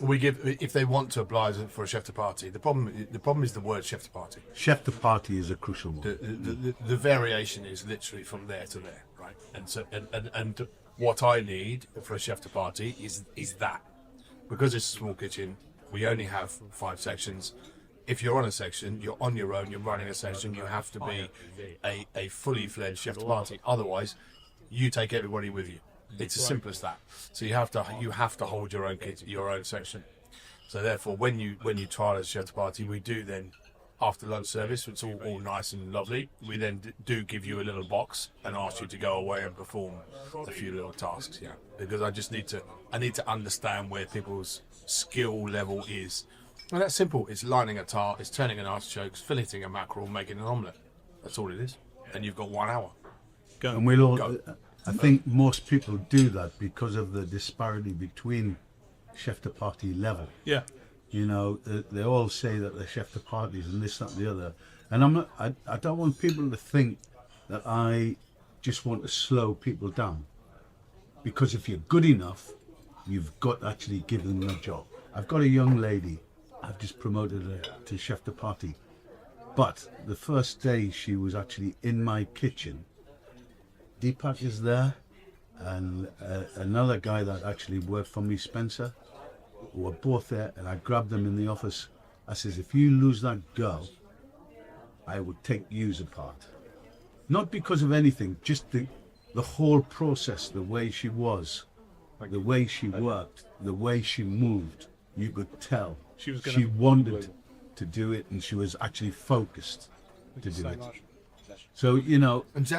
We give if they want to apply for a chef de partie. The problem is the word chef de partie. Chef de partie is a crucial one. The variation is literally from there to there, right? And so and what I need for a chef de partie is that, because it's a small kitchen. We only have 5 sections. If you're on a section, you're on your own. You're running a section. You have to be a fully fledged chef de partie. Otherwise, you take everybody with you. It's as simple as that. So you have to hold your own kitchen, your own section. So therefore, when you trial as a chef de partie, we do then, after lunch service, it's all nice and lovely. We then do give you a little box and ask you to go away and perform a few little tasks. Yeah, because I need to understand where people's skill level is. And that's simple. It's lining a tart, it's turning an artichoke, filleting a mackerel, making an omelette. That's all it is. And you've got 1 hour. Go. And we'll all. I think most people do that because of the disparity between chef de partie level. Yeah. You know, they all say that they're chef de parties and this, that, and the other. And I don't want people to think that I just want to slow people down. Because if you're good enough, you've got to actually give them a job. I've got a young lady, I've just promoted her to chef de partie. But the first day she was actually in my kitchen, Deepak is there, and another guy that actually worked for me, Spencer, were both there, and I grabbed them in the office. I says, if you lose that girl, I would take yous apart. Not because of anything, just the whole process, the way she was, the way she worked, the way she moved. You could tell she wanted to do it, and she was actually focused to do it. So, you know... And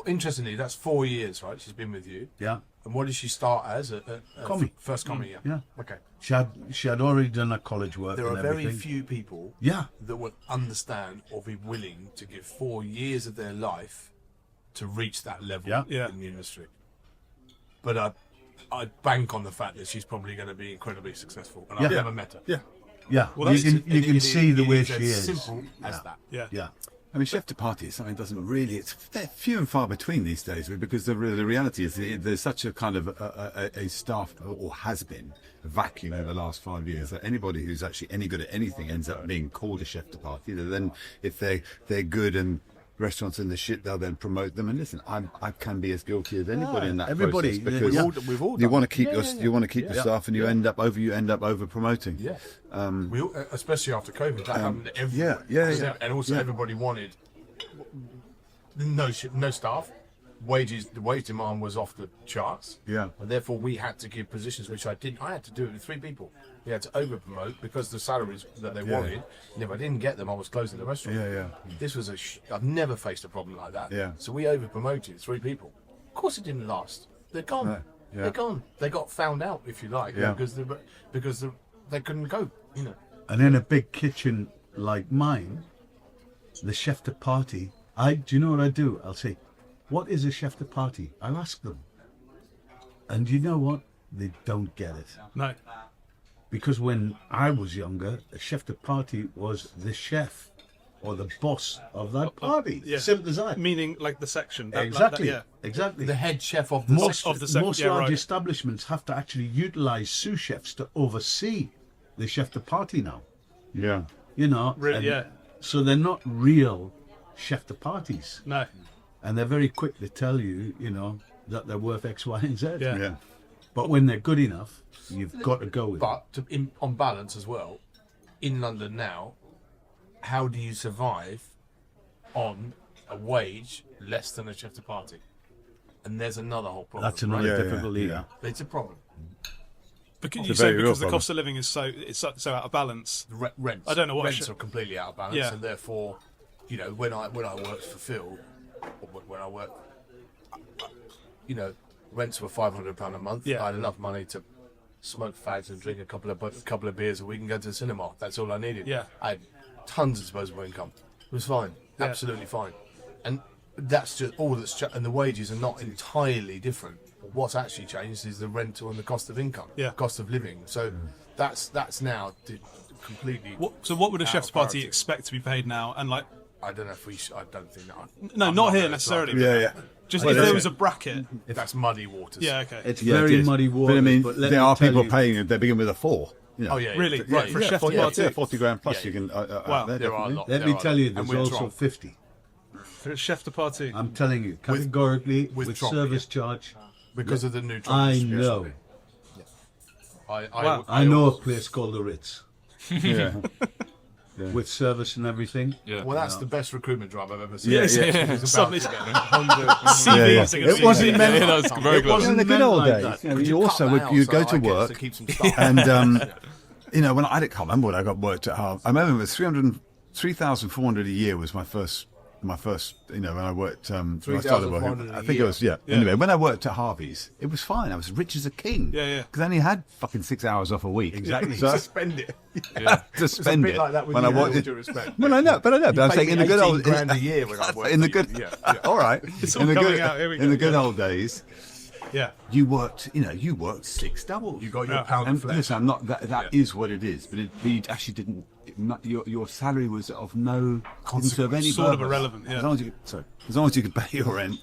interestingly, that's 4 years, right? She's been with you. Yeah. And what did she start as? Commie. First commie, yeah. Yeah. Okay. She had already done her college work. There and are very everything. few people that will understand or be willing to give 4 years of their life to reach that level in the industry. But I bank on the fact that she's probably going to be incredibly successful. And I've never met her. Yeah. Yeah. Well, you can see the way she is. Simple as that. Yeah. Yeah. I mean, chef de partie is something that doesn't really, it's few and far between these days, because the reality is there's such a kind of a staff, or has been, a vacuum over the last 5 years, that anybody who's actually any good at anything ends up being called a chef de partie. Then if they're good and restaurants in the shit, they'll then promote them. And listen, I can be as guilty as anybody in that everybody, process, because we've all you done want to keep you want to keep your staff, and you end up over promoting. Yeah. We all, especially after COVID, that happened to everyone. Yeah. And also everybody wanted no staff. The wage demand was off the charts. Yeah. And therefore we had to give positions, which I didn't. I had to do it with 3 people. We had to over promote because the salaries that they wanted. And if I didn't get them, I was closing the restaurant. Yeah. This was I've never faced a problem like that. Yeah. So we over promoted 3 people. Of course, it didn't last. They're gone. Yeah. They're gone. They got found out, if you like, because they couldn't go. You know. And in a big kitchen like mine, the chef de partie, do you know what I do? I'll say, what is a chef de partie? I'll ask them. And you know what? They don't get it. No. Because when I was younger, a chef de partie was the chef or the boss of that party. Yeah. Simple as that. Meaning like the section. Exactly. Exactly. The head chef of the most section. Most large establishments have to actually utilise sous chefs to oversee the chef de partie now. Yeah. You know. So they're not real chef de parties. No. And they're very quick to tell you, you know, that they're worth X, Y, and Z. Yeah. But when they're good enough, you've got to go with it. But on balance as well, in London now, how do you survive on a wage less than a chef de partie? And there's another whole problem. That's another difficulty. Yeah. It's a problem. Because you say because the cost of living is so out of balance. Rents. I don't know what rents are completely out of balance, and therefore, you know, when I worked for Phil, or when I worked, you know, rents were £500 a month. Yeah. I had enough money to smoke fags and drink a couple of beers a week and go to the cinema. That's all I needed. Yeah. I had tons of disposable income. It was fine, absolutely fine, and that's just all that's and the wages are not entirely different. What's actually changed is the rental and the cost of income, cost of living. So that's now completely. So what would a chef's party expect to be paid now? And like, I don't know if I don't think that. No, not here necessarily. Yeah. Just if there was a bracket. That's muddy waters. Yeah, okay. It's very muddy waters. But I mean, there are people paying. They begin with a 4. You know, Oh yeah, Really? yeah, Right, for a chef 40, party? yeah, 40 grand plus Yeah, you can. Wow. There, there are a definitely. lot. Let There me are tell a you, lot. And there's we're also drunk. 50. For a chef de partie. I'm telling you, categorically, with with Trump, service charge. because of the new. Trump I especially. know. Wow. I know a place called the Ritz Yeah. with service and everything. Yeah. Well, that's the best recruitment drive I've ever seen. Yeah, Yes, yeah. yeah. Suddenly, CVs. CVs are gonna It be- wasn't Yeah, meant. yeah, that's very It close. wasn't In the good meant old like days, that. you know, Could you cut also that would out you'd so go I to get work, to keep some stuff. and you know, when I can't remember when I got worked at Harvey. I remember it was 3,400 a year was my first. You know, when I worked, when I started 3,400 working, a I think year. it was, yeah. Anyway, when I worked at Harvey's, it was fine. I was rich as a king. Yeah, yeah. Because I only had fucking 6 hours off a week. Exactly. So, to spend it. Yeah. to It's a spend bit it like that with when you, I with all worked. due respect. Well, I know, but I'm You saying paid in the me good 18 old grand a year when I worked in the for you. good. Yeah, yeah. All right. It's all in the coming good, out. Here we go. in the good old days, Yeah. you worked. You know, you worked 6 doubles. You got your Yeah. pound of And flesh. listen, I'm not. That is what it is. But you actually didn't. Your salary was of no consequence. Of any Sort of purpose. irrelevant, yeah. As long as you could pay your rent,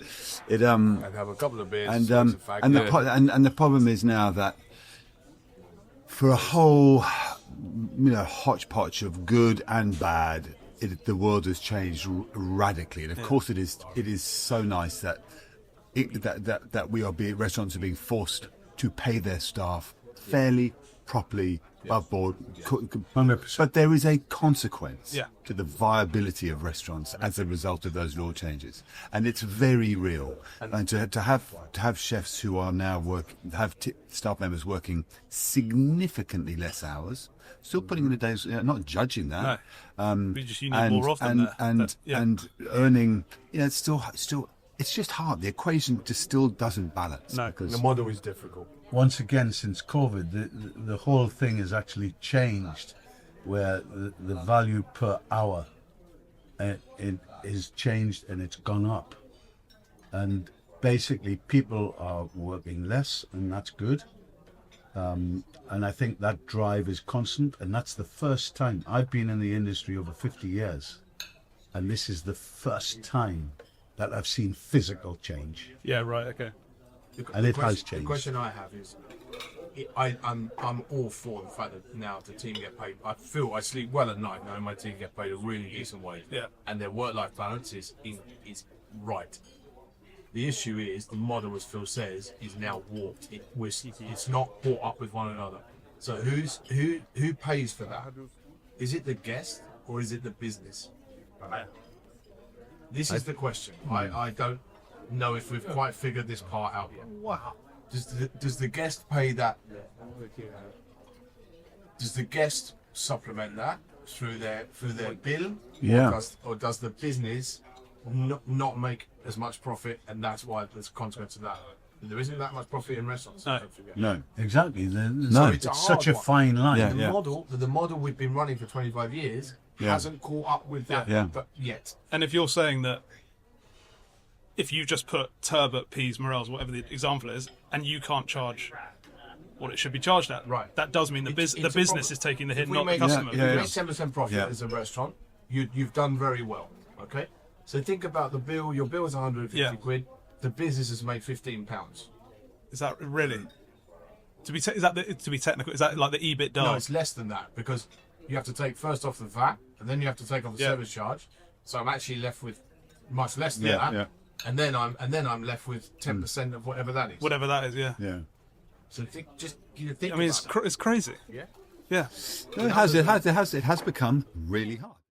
it And have a couple of beers. and smoke some fag. and the Yeah. and the problem is now that for a whole hodgepodge of good and bad, the world has changed radically, and of course it is. It is so nice that restaurants are being forced to pay their staff fairly, properly, above board. 100%. But there is a consequence Yeah. to the viability of restaurants as a result of those law changes, and it's very real. And to have chefs who are now staff members working significantly less hours, still putting in a day's, not judging that. You need more of them there. And earning, it's still. It's just hard. The equation just still doesn't balance. No. because The model is difficult. Once again, since COVID, the whole thing has actually changed, where the value per hour it is changed and it's gone up, and basically people are working less, and that's good. And I think that drive is constant, and that's the first time I've been in the industry over 50 years, and this is the first time that I've seen physical change. Yeah, right, okay. And it has The changed. question I have is, I'm all for the fact that now the team get paid. I feel I sleep well at night knowing my team get paid a really decent wage. Yeah. And their work-life balance is right. The issue is the model, as Phil says, is now warped. It's not caught up with one another. So who pays for that? Is it the guest or is it the business? This is the question. I don't know if we've quite figured this part out yet. Wow. Does the guest pay that? Does the guest supplement that through their bill? Yeah. Or does the business not make as much profit, and that's why there's a consequence of that? There isn't that much profit in restaurants. No. Don't forget. No. Exactly. No. It's such a hard one. fine line. Yeah. The model we've been running for 25 years Yeah. hasn't caught up with that Yeah. but yet. And if you're saying that if you just put turbot, peas, morels, whatever the example is, and you can't charge what it should be charged at, Right. that does mean the It's the a business problem. is taking the hit, If we not the make- customer. If Yeah, you yeah. make 10% profit Yeah. as a restaurant, you've done very well. Okay, so think about the bill. Your bill is 150 Yeah. quid. The business has made £15. Is that really? To be technical, is that like the EBITDA? No, it's less than that because you have to take first off the VAT and then you have to take off the Yeah. service charge. So I'm actually left with much less than Yeah, that. yeah. And then I'm left with 10% of whatever that is. Whatever that is, yeah. Yeah. So think I mean, it's crazy. Yeah. Yeah. It has become really hard.